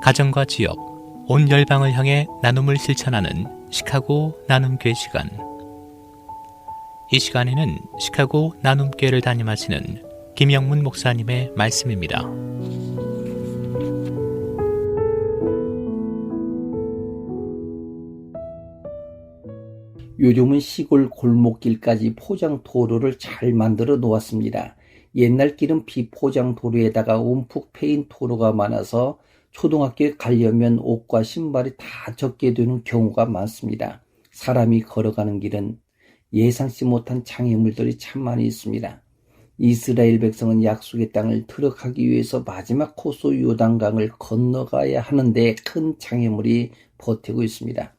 가정과 지역, 온 열방을 향해 나눔을 실천하는 시카고 나눔교회 시간. 이 시간에는 시카고 나눔교회를 담임하시는 김영문 목사님의 말씀입니다. 요즘은 시골 골목길까지 포장 도로를 잘 만들어 놓았습니다. 옛날 길은 비포장 도로에다가 움푹 패인 도로가 많아서 초등학교에 가려면 옷과 신발이 다 젖게 되는 경우가 많습니다. 사람이 걸어가는 길은 예상치 못한 장애물들이 참 많이 있습니다. 이스라엘 백성은 약속의 땅을 들어가기 위해서 마지막 코스 요단강을 건너가야 하는데 큰 장애물이 버티고 있습니다.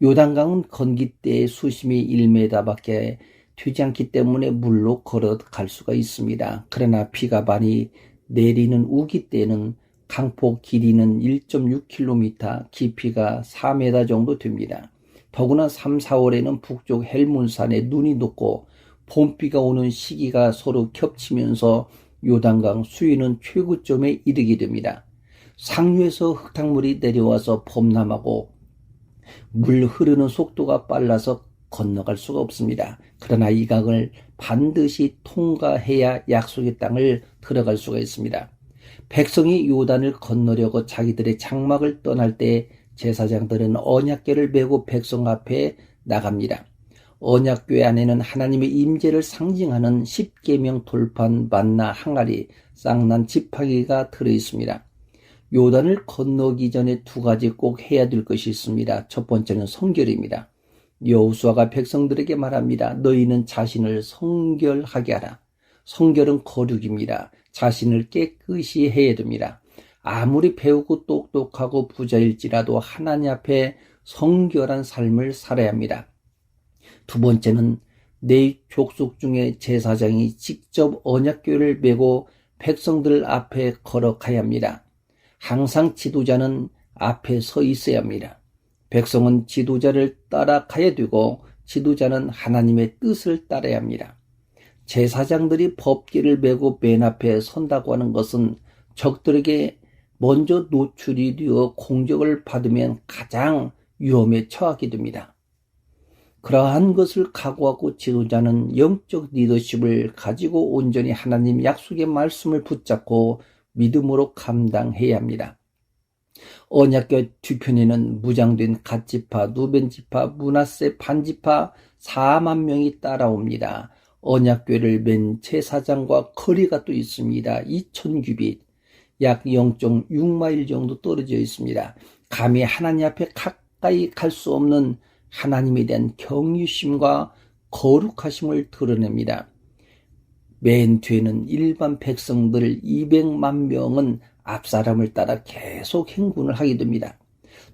요단강은 건기때에 수심이 1m밖에 되지 않기 때문에 물로 걸어갈 수가 있습니다. 그러나 비가 많이 내리는 우기 때는 강폭 길이는 1.6km, 깊이가 4m 정도 됩니다. 더구나 3, 4월에는 북쪽 헬문산에 눈이 녹고 봄비가 오는 시기가 서로 겹치면서 요단강 수위는 최고점에 이르게 됩니다. 상류에서 흙탕물이 내려와서 범람하고 물 흐르는 속도가 빨라서 건너갈 수가 없습니다. 그러나 이 강을 반드시 통과해야 약속의 땅을 들어갈 수가 있습니다. 백성이 요단을 건너려고 자기들의 장막을 떠날 때 제사장들은 언약궤를 메고 백성 앞에 나갑니다. 언약궤 안에는 하나님의 임재를 상징하는 십계명 돌판, 만나, 항아리, 쌍난, 지팡이가 들어있습니다. 요단을 건너기 전에 두 가지 꼭 해야 될 것이 있습니다. 첫 번째는 성결입니다. 여호수아가 백성들에게 말합니다. 너희는 자신을 성결하게 하라. 성결은 거룩입니다. 자신을 깨끗이 해야 됩니다. 아무리 배우고 똑똑하고 부자일지라도 하나님 앞에 성결한 삶을 살아야 합니다. 두 번째는 내 족속 중에 제사장이 직접 언약궤를 메고 백성들 앞에 걸어가야 합니다. 항상 지도자는 앞에 서 있어야 합니다. 백성은 지도자를 따라가야 되고 지도자는 하나님의 뜻을 따라야 합니다. 제사장들이 법궤를 메고 맨 앞에 선다고 하는 것은 적들에게 먼저 노출이 되어 공격을 받으면 가장 위험에 처하게 됩니다. 그러한 것을 각오하고 지도자는 영적 리더십을 가지고 온전히 하나님 약속의 말씀을 붙잡고 믿음으로 감당해야 합니다. 언약궤 뒤편에는 무장된 갓지파, 누벤지파, 므낫세 반지파 4만 명이 따라옵니다. 언약궤를 맨 제사장과 거리가 또 있습니다. 2000규빗, 약 0.6마일 정도 떨어져 있습니다. 감히 하나님 앞에 가까이 갈 수 없는 하나님에 대한 경유심과 거룩하심을 드러냅니다. 맨 뒤에는 일반 백성들 200만 명은 앞사람을 따라 계속 행군을 하게 됩니다.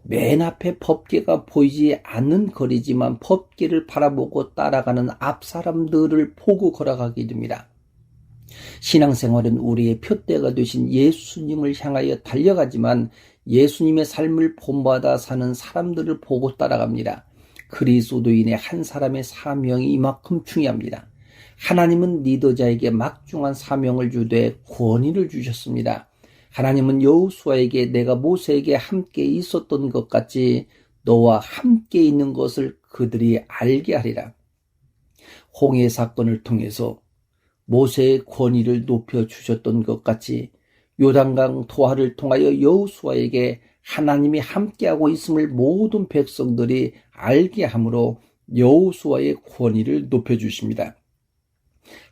맨 앞에 법궤가 보이지 않는 거리지만 법궤를 바라보고 따라가는 앞사람들을 보고 걸어가게 됩니다. 신앙생활은 우리의 표대가 되신 예수님을 향하여 달려가지만 예수님의 삶을 본받아 사는 사람들을 보고 따라갑니다. 그리스도인의 한 사람의 사명이 이만큼 중요합니다. 하나님은 리더자에게 막중한 사명을 주되 권위를 주셨습니다. 하나님은 여호수아에게 내가 모세에게 함께 있었던 것 같이 너와 함께 있는 것을 그들이 알게 하리라. 홍해 사건을 통해서 모세의 권위를 높여주셨던 것 같이 요단강 도하를 통하여 여호수아에게 하나님이 함께하고 있음을 모든 백성들이 알게 하므로 여호수아의 권위를 높여주십니다.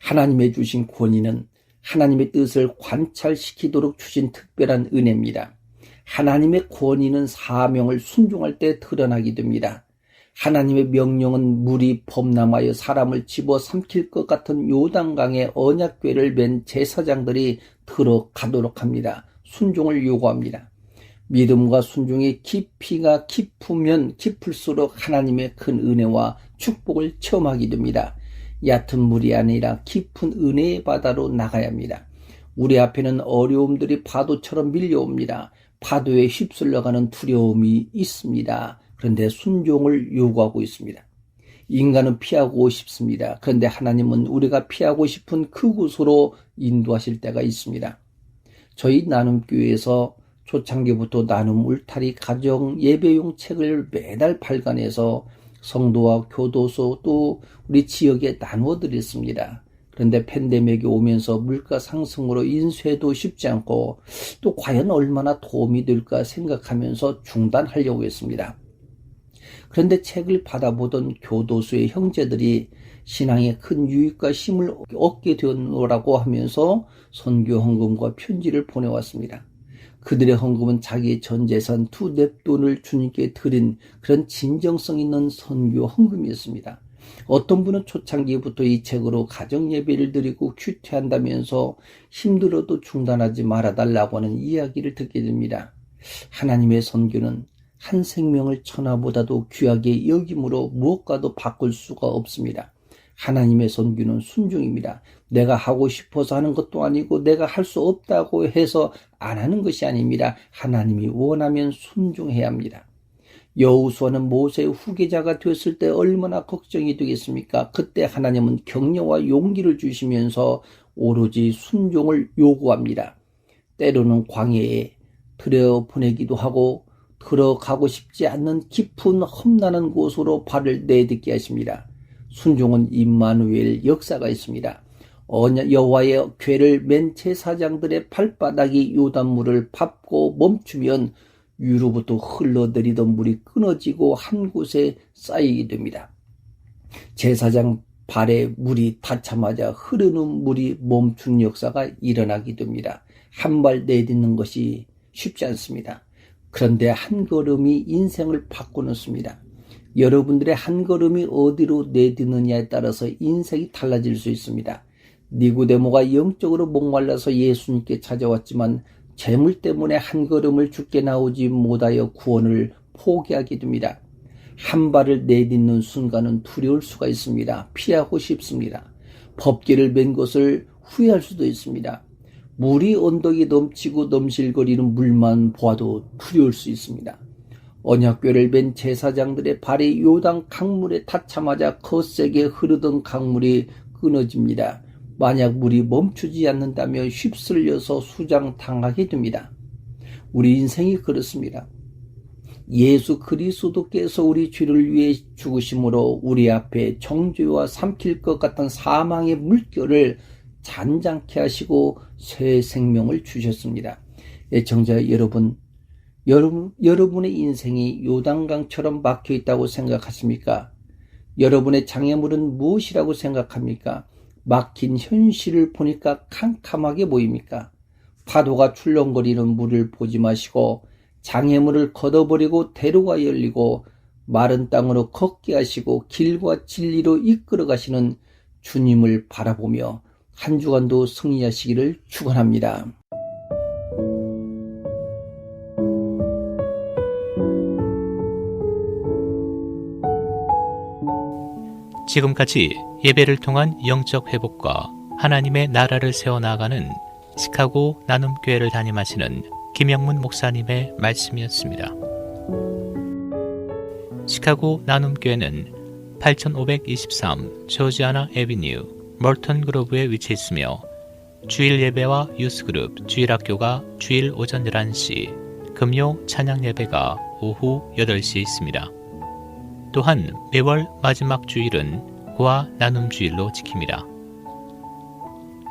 하나님의 주신 권위는 하나님의 뜻을 관찰시키도록 주신 특별한 은혜입니다. 하나님의 권위는 사명을 순종할 때 드러나게 됩니다. 하나님의 명령은 물이 범람하여 사람을 집어삼킬 것 같은 요단강의 언약궤를 맨 제사장들이 들어가도록 합니다. 순종을 요구합니다. 믿음과 순종의 깊이가 깊으면 깊을수록 하나님의 큰 은혜와 축복을 체험하게 됩니다. 얕은 물이 아니라 깊은 은혜의 바다로 나가야 합니다. 우리 앞에는 어려움들이 파도처럼 밀려옵니다. 파도에 휩쓸려가는 두려움이 있습니다. 그런데 순종을 요구하고 있습니다. 인간은 피하고 싶습니다. 그런데 하나님은 우리가 피하고 싶은 그곳으로 인도하실 때가 있습니다. 저희 나눔교회에서 초창기부터 나눔 울타리 가정 예배용 책을 매달 발간해서 성도와 교도소 또 우리 지역에 나누어 드렸습니다. 그런데 팬데믹이 오면서 물가 상승으로 인쇄도 쉽지 않고 또 과연 얼마나 도움이 될까 생각하면서 중단하려고 했습니다. 그런데 책을 받아보던 교도소의 형제들이 신앙에 큰 유익과 힘을 얻게 되었노라고 하면서 선교 헌금과 편지를 보내왔습니다. 그들의 헌금은 자기의 전 재산 두 넵돈을 주님께 드린 그런 진정성 있는 선교 헌금이었습니다. 어떤 분은 초창기부터 이 책으로 가정 예배를 드리고 큐티한다면서 힘들어도 중단하지 말아달라고 하는 이야기를 듣게 됩니다. 하나님의 선교는 한 생명을 천하보다도 귀하게 여김으로 무엇과도 바꿀 수가 없습니다. 하나님의 선교는 순종입니다. 내가 하고 싶어서 하는 것도 아니고 내가 할 수 없다고 해서 안 하는 것이 아닙니다. 하나님이 원하면 순종해야 합니다. 여호수아는 모세의 후계자가 되었을 때 얼마나 걱정이 되겠습니까? 그때 하나님은 격려와 용기를 주시면서 오로지 순종을 요구합니다. 때로는 광야에 들여보내기도 하고 들어가고 싶지 않는 깊은 험난한 곳으로 발을 내딛게 하십니다. 순종은 임마누엘 역사가 있습니다. 여호와의 궤를 맨 제사장들의 발바닥이 요단물을 밟고 멈추면 위로부터 흘러내리던 물이 끊어지고 한 곳에 쌓이게 됩니다. 제사장 발에 물이 닿자마자 흐르는 물이 멈춘 역사가 일어나게 됩니다. 한 발 내딛는 것이 쉽지 않습니다. 그런데 한 걸음이 인생을 바꿔놓습니다. 여러분들의 한 걸음이 어디로 내딛느냐에 따라서 인생이 달라질 수 있습니다. 니고데모가 영적으로 목말라서 예수님께 찾아왔지만 재물 때문에 한 걸음을 죽게 나오지 못하여 구원을 포기하게 됩니다. 한 발을 내딛는 순간은 두려울 수가 있습니다. 피하고 싶습니다. 법궤를 맨 것을 후회할 수도 있습니다. 물이 언덕이 넘치고 넘실거리는 물만 보아도 두려울 수 있습니다. 언약궤를 맨 제사장들의 발이 요단 강물에 닿자마자 거세게 흐르던 강물이 끊어집니다. 만약 물이 멈추지 않는다면 휩쓸려서 수장당하게 됩니다. 우리 인생이 그렇습니다. 예수 그리스도께서 우리 죄를 위해 죽으심으로 우리 앞에 정죄와 삼킬 것 같은 사망의 물결을 잔잔케 하시고 새 생명을 주셨습니다. 애청자 여러분, 여러분의 인생이 요단강처럼 막혀 있다고 생각하십니까? 여러분의 장애물은 무엇이라고 생각합니까? 막힌 현실을 보니까 캄캄하게 보입니까? 파도가 출렁거리는 물을 보지 마시고 장애물을 걷어버리고 대로가 열리고 마른 땅으로 걷게 하시고 길과 진리로 이끌어 가시는 주님을 바라보며 한 주간도 승리하시기를 축원합니다. 지금까지 예배를 통한 영적 회복과 하나님의 나라를 세워나가는 시카고 나눔교회를 담임하시는 김영문 목사님의 말씀이었습니다. 시카고 나눔교회는 8523 조지아나 애비뉴 멀턴 그로브에 위치해 있으며 주일 예배와 유스그룹, 주일학교가 주일 오전 11시, 금요 찬양 예배가 오후 8시에 있습니다. 또한 매월 마지막 주일은 고아 나눔 주일로 지킵니다.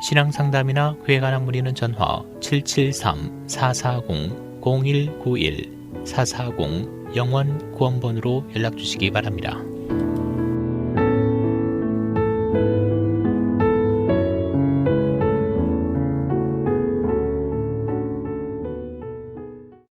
신앙상담이나 교회 관한 문의는 전화 773-440-0191 440 영원 구원번호로 연락 주시기 바랍니다.